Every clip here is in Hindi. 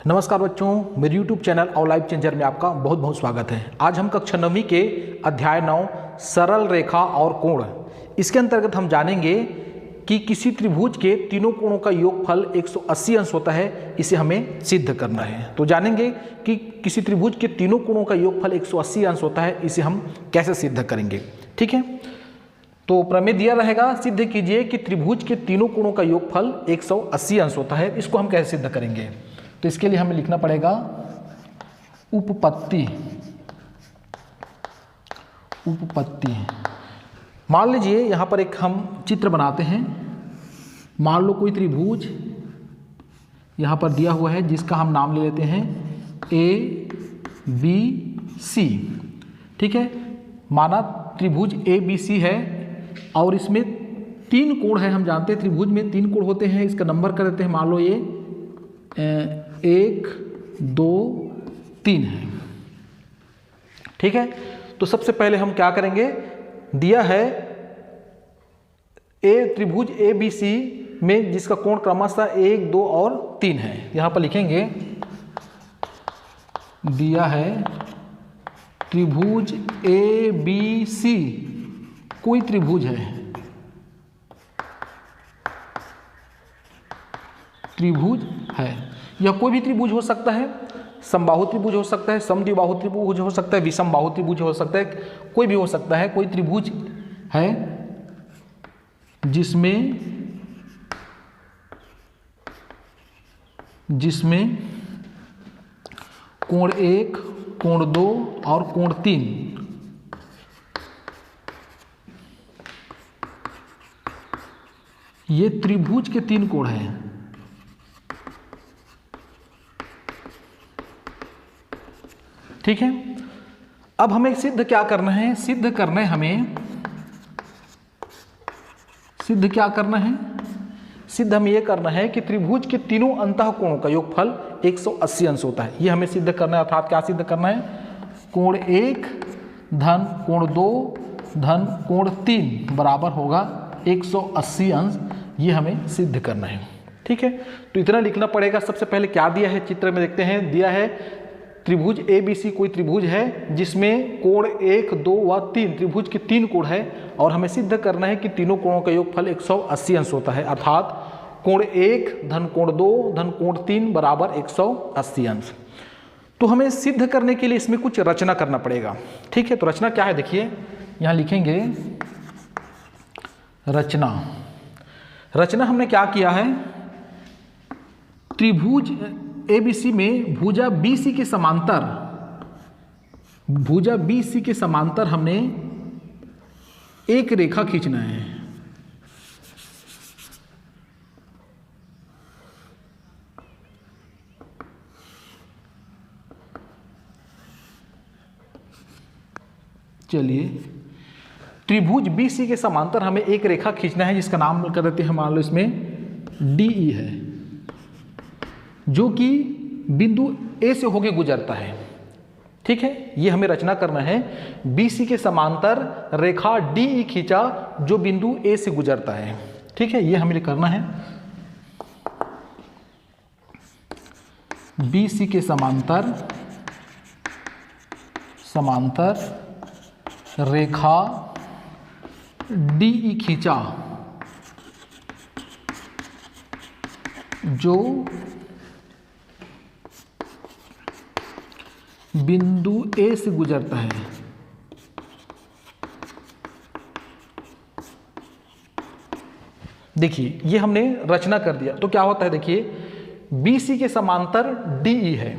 नमस्कार बच्चों, मेरे YouTube चैनल और लाइफ चेंजर में आपका बहुत बहुत स्वागत है। आज हम कक्षा 9वीं के अध्याय 9 सरल रेखा और कोण, इसके अंतर्गत हम जानेंगे कि किसी त्रिभुज के तीनों कोणों का योगफल 180 अंश होता है, इसे हमें सिद्ध करना है। तो जानेंगे कि किसी त्रिभुज के तीनों कोणों का योगफल 180 अंश होता है, इसे हम कैसे सिद्ध करेंगे। ठीक है, तो प्रमेय दिया रहेगा, सिद्ध कीजिए कि त्रिभुज के तीनों कोणों का योगफल 180 अंश होता है। इसको हम कैसे सिद्ध करेंगे, तो इसके लिए हमें लिखना पड़ेगा उपपत्ति। उपपत्ति मान लीजिए यहाँ पर एक हम चित्र बनाते हैं। मान लो कोई त्रिभुज यहाँ पर दिया हुआ है जिसका हम नाम ले लेते हैं ABC। ठीक है, माना त्रिभुज ABC है और इसमें 3 कोण है। हम जानते हैं त्रिभुज में 3 कोण होते हैं। इसका नंबर कर देते हैं, मान लो ये 1 2 3 है। ठीक है, तो सबसे पहले हम क्या करेंगे, दिया है त्रिभुज ABC में जिसका कोण क्रमशः 1 2 और 3 है। यहां पर लिखेंगे दिया है त्रिभुज ABC, कोई त्रिभुज है, त्रिभुज है। यह कोई भी त्रिभुज हो सकता है, समबाहु त्रिभुज हो सकता है, समद्विबाहु त्रिभुज हो सकता है, विषमबाहु त्रिभुज हो सकता है, कोई भी हो सकता है। कोई त्रिभुज है जिसमें कोण 1, कोण 2 और कोण 3 ये त्रिभुज के 3 कोण हैं। ठीक है, अब हमें सिद्ध क्या करना है, सिद्ध करना है हमें, सिद्ध क्या करना है, सिद्ध हमें यह करना है कि त्रिभुज के तीनों अंतःकोणों का योगफल 180 अंश होता है। यह हमें सिद्ध करना है। अर्थात क्या सिद्ध करना है, कोण 1 धन कोण 2 धन कोण 3 बराबर होगा 180 अंश। ये हमें सिद्ध करना है। ठीक है, तो इतना लिखना पड़ेगा। सबसे पहले क्या दिया है, चित्र में देखते हैं। दिया है त्रिभुज ABC कोई त्रिभुज है जिसमें कोण 1 2 व 3, त्रिभुज के 3 कोण है और हमें सिद्ध करना है कि तीनों कोणों का योगफल 180 अंश होता है। अर्थात कोण 1 धन कोण 2 धन कोण 3 बराबर 180 अंश। तो हमें सिद्ध करने के लिए इसमें कुछ रचना करना पड़ेगा। ठीक है, तो रचना क्या है, देखिए यहाँ लिखेंगे रचना। रचना हमने क्या किया है, त्रिभुज ABC में भुजा BC के समांतर, भुजा BC के समांतर हमने एक रेखा खींचना है। चलिए, त्रिभुज BC के समांतर हमें एक रेखा खींचना है जिसका नाम कर देते हैं, मान लो इसमें DE है, जो कि बिंदु A से होकर गुजरता है। ठीक है, ये हमें रचना करना है। BC के समांतर रेखा DE खींचा जो बिंदु A से गुजरता है। ठीक है, ये हमें करना है। BC के समांतर रेखा DE खींचा जो बिंदु A से गुजरता है। देखिए, ये हमने रचना कर दिया। तो क्या होता है, देखिए BC के समांतर DE है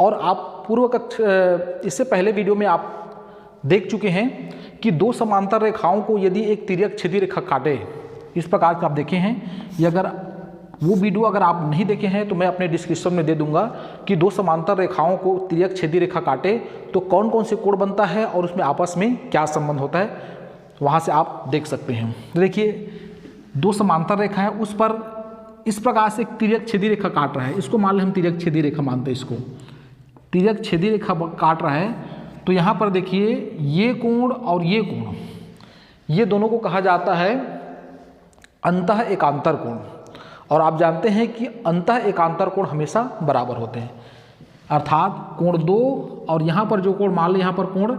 और आप पूर्व कक्षा इससे पहले वीडियो में आप देख चुके हैं कि दो समांतर रेखाओं को यदि एक तिर्यक छेदी रेखा काटे, इस प्रकार का आप देखे हैं। ये अगर वो वीडियो अगर आप नहीं देखे हैं तो मैं अपने डिस्क्रिप्शन में दे दूंगा कि दो समांतर रेखाओं को तिर्यक छेदी रेखा काटे तो कौन कौन से कोण बनता है और उसमें आपस में क्या संबंध होता है, वहाँ से आप देख सकते हैं। तो देखिए, दो समांतर रेखा है, उस पर इस प्रकार से एक तिर्यक छेदी रेखा काट रहा है। इसको मान लें हम तिर्यक छेदी रेखा मानते हैं, इसको तिर्यक छेदी रेखा काट रहा है। तो यहाँ पर देखिए, ये कोण और ये कोण, ये दोनों को कहा जाता है अंतः एकांतर कोण। और आप जानते हैं कि अंतः एकांतर कोण हमेशा बराबर होते हैं, अर्थात कोण 2 और यहाँ पर जो कोण मान लें यहाँ पर कोण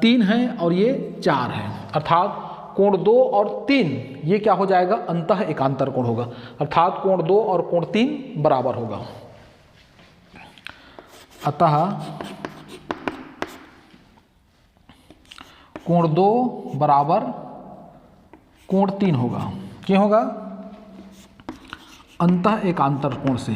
3 है और ये 4 है, अर्थात कोण 2 और 3 ये क्या हो जाएगा, अंतः एकांतर कोण होगा, अर्थात कोण 2 और कोण 3 बराबर होगा। अतः कोण 2 बराबर कोण 3 होगा। क्यों होगा, अंतः एकांतर कोण से।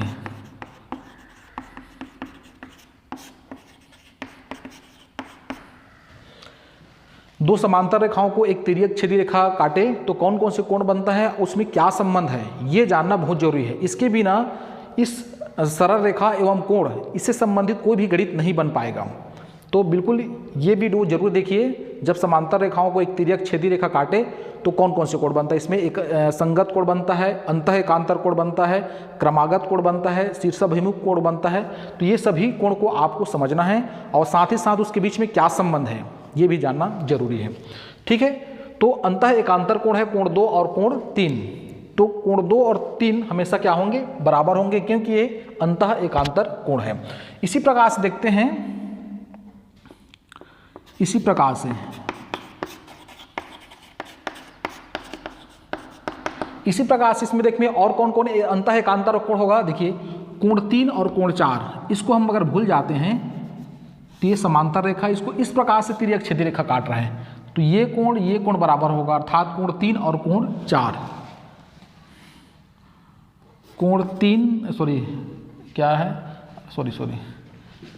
दो समांतर रेखाओं को एक तिर्यक छेदी रेखा काटे तो कौन कौन से कोण बनता है, उसमें क्या संबंध है, ये जानना बहुत जरूरी है। इसके बिना इस सरल रेखा एवं कोण इससे संबंधित कोई भी गणित नहीं बन पाएगा। तो बिल्कुल ये वीडियो जरूर देखिए। जब समांतर रेखाओं को एक तिर्यक छेदी रेखा काटे तो कौन कौन से कोण बनता है, इसमें एक संगत कोण बनता है, अंतः एकांतर कोण बनता है, क्रमागत कोण बनता है, शीर्षाभिमुख कोण बनता है। तो ये सभी कोण को आपको समझना है और साथ ही साथ उसके बीच में क्या संबंध है ये भी जानना जरूरी है। ठीक है, तो अंतः एकांतर कोण है कोण 2 और कोण 3। तो कोण 2 और 3 हमेशा क्या होंगे, बराबर होंगे, क्योंकि ये अंतः एकांतर कोण है। इसी प्रकार से देखते हैं, इसी प्रकार से इसमें देखिए और कौन कौन अंतः एकांतर कोण होगा। देखिए कोण 3 और कोण 4, इसको हम अगर भूल जाते हैं तो ये समांतर रेखा इसको इस प्रकार से तिर्यक छेदी रेखा काट रहे हैं, तो ये कोण बराबर होगा, अर्थात कोण 3 और कोण 4। कोण 3 सॉरी क्या है, सॉरी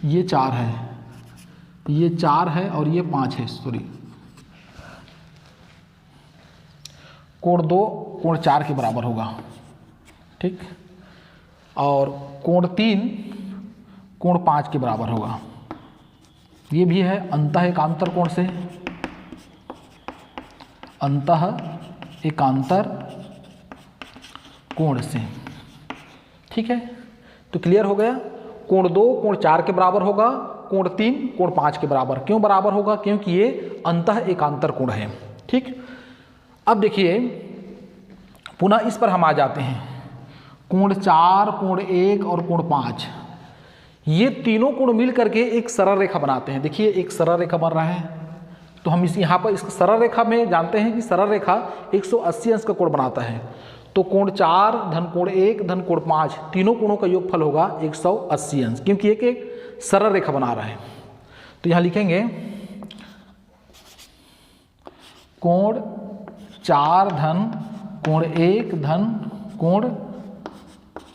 ये 4 है, ये 4 है और ये 5 है, सॉरी कोण 2 कोण 4 के बराबर होगा। ठीक, और कोण 3 कोण 5 के बराबर होगा। ये भी है अंतः एकांतर कोण से, अंतः एकांतर कोण से। ठीक है, तो क्लियर हो गया। कोण 2 कोण 4 के बराबर होगा, कोण 3 कोण 5 के बराबर। क्यों बराबर होगा, क्योंकि ये अंतः एकांतर कोण है। ठीक, अब देखिए पुनः इस पर हम आ जाते हैं। कोण 4 कोण 1 और कोण 5 ये तीनों कोण मिल करके एक सरल रेखा बनाते हैं। देखिए एक सरल रेखा बन रहा है, तो हम यहाँ पर इस सरल रेखा में जानते हैं कि सरल रेखा 180 अंश का कोण बनाता है। तो कोण 4 धन कोण 1 धन कोण 5 तीनों कोणों का योगफल होगा 180 अंश, क्योंकि एक सरल रेखा बना रहा है। तो यहाँ लिखेंगे कोण 4 धन कोण 1 धन कोण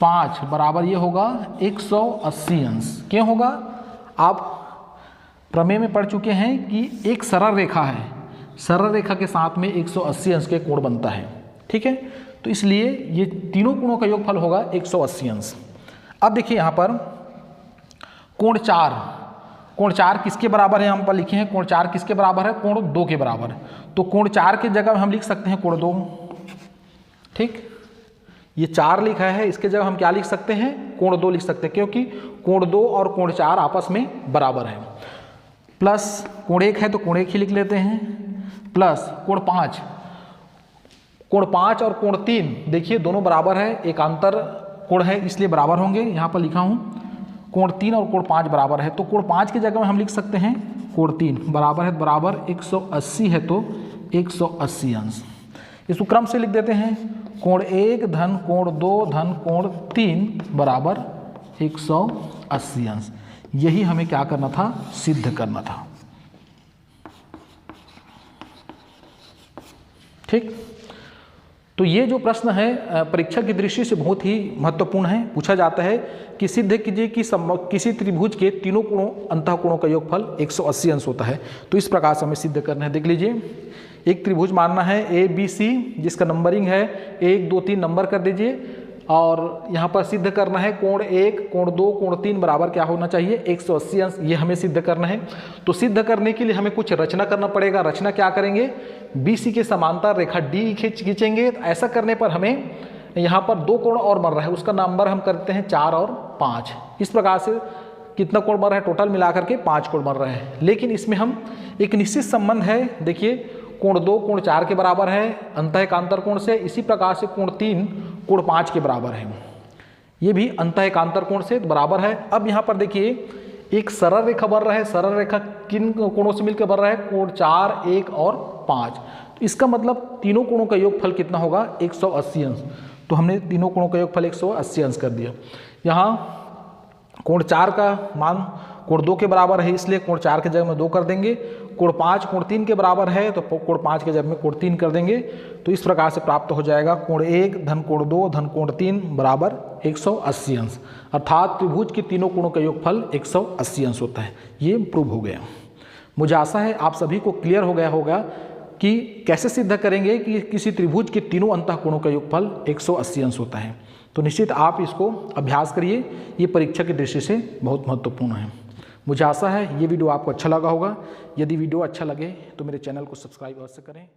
5 बराबर ये होगा 180 अंश। क्यों होगा, आप प्रमेय में पढ़ चुके हैं कि एक सरल रेखा है, सरल रेखा के साथ में 180 अंश के कोण बनता है। ठीक है, तो इसलिए ये तीनों कोणों का योगफल होगा 180 अंश। अब देखिए यहाँ पर कोण 4 किसके बराबर है, हम पर लिखे हैं कोण 4 किसके बराबर है, कोण 2 के बराबर। तो कोण 4 की जगह हम लिख सकते हैं कोण 2। ठीक, ये 4 लिखा है, इसके जगह हम क्या लिख सकते हैं, कोण 2 लिख सकते हैं, क्योंकि कोण 2 और कोण 4 आपस में बराबर है। प्लस कोण 1 है तो कोण 1 ही लिख लेते हैं, प्लस कोण 5 और कोण 3 देखिए दोनों बराबर है, एकांतर कोण है इसलिए बराबर होंगे। यहाँ पर लिखा हूँ कोण 3 और कोण 5 बराबर है, तो कोण 5 की जगह में हम लिख सकते हैं कोण 3 बराबर है, बराबर 180 है तो 180 अंश। इसको क्रम से लिख देते हैं, कोण 1 धन कोण 2 धन कोण 3 बराबर 180 अंश। यही हमें क्या करना था, सिद्ध करना था। ठीक, तो ये जो प्रश्न है परीक्षा की दृष्टि से बहुत ही महत्वपूर्ण है। पूछा जाता है कि सिद्ध कीजिए कि किसी त्रिभुज के तीनों कोणों अंतः कोणों का योगफल 180 अंश होता है। तो इस प्रकार से हमें सिद्ध करना है। देख लीजिए, एक त्रिभुज मानना है ABC जिसका नंबरिंग है 1 2 3 नंबर कर दीजिए, और यहाँ पर सिद्ध करना है कोण 1 कोण 2 कोण 3 बराबर क्या होना चाहिए, 180 अंश। ये हमें सिद्ध करना है। तो सिद्ध करने के लिए हमें कुछ रचना करना पड़ेगा। रचना क्या करेंगे, BC के समांतर रेखा D खींचेंगे। ऐसा करने पर हमें यहाँ पर 2 कोण और बन रहा है, उसका नंबर हम करते हैं 4 और 5। इस प्रकार से कितना कोण बन रहा है, टोटल मिलाकर के 5 कोण बन रहे हैं। लेकिन इसमें हम एक निश्चित संबंध है, देखिए कोण 2 कोण 4 के बराबर है अंतःएकांतर कोण से, इसी प्रकार से कोण 3 कोण 5 के बराबर है, ये भी अंतःएकांतर कोण से बराबर है। अब यहाँ पर देखिए एक सरल रेखा बन रहा है, सरल रेखा किन कोणों से मिलकर बन रहा है, कोण 4, 1 और 5। तो इसका मतलब तीनों कोणों का योगफल कितना होगा 180 अंश। तो हमने तीनों कोणों का योगफल 180 अंश कर दिया। यहाँ कोण 4 का मान कोण 2 के बराबर है, इसलिए कोण 4 के जगह में 2 कर देंगे। कोण 5 कोण 3 के बराबर है, तो कोण 5 के जगह में कोण 3 कर देंगे। तो इस प्रकार से प्राप्त हो जाएगा कोण 1 धन कोण 2 धन कोण 3 बराबर 180 अंश, अर्थात त्रिभुज के तीनों कोणों का योगफल 180 अंश होता है। ये प्रूव हो गया। मुझे आशा है आप सभी को क्लियर हो गया होगा कि कैसे सिद्ध करेंगे कि किसी त्रिभुज के तीनों अंतःकोणों का योगफल 180 अंश होता है। तो निश्चित आप इसको अभ्यास करिए, ये परीक्षा की दृष्टि से बहुत महत्वपूर्ण है। मुझे आशा है ये वीडियो आपको अच्छा लगा होगा। यदि वीडियो अच्छा लगे तो मेरे चैनल को सब्सक्राइब अवश्य करें।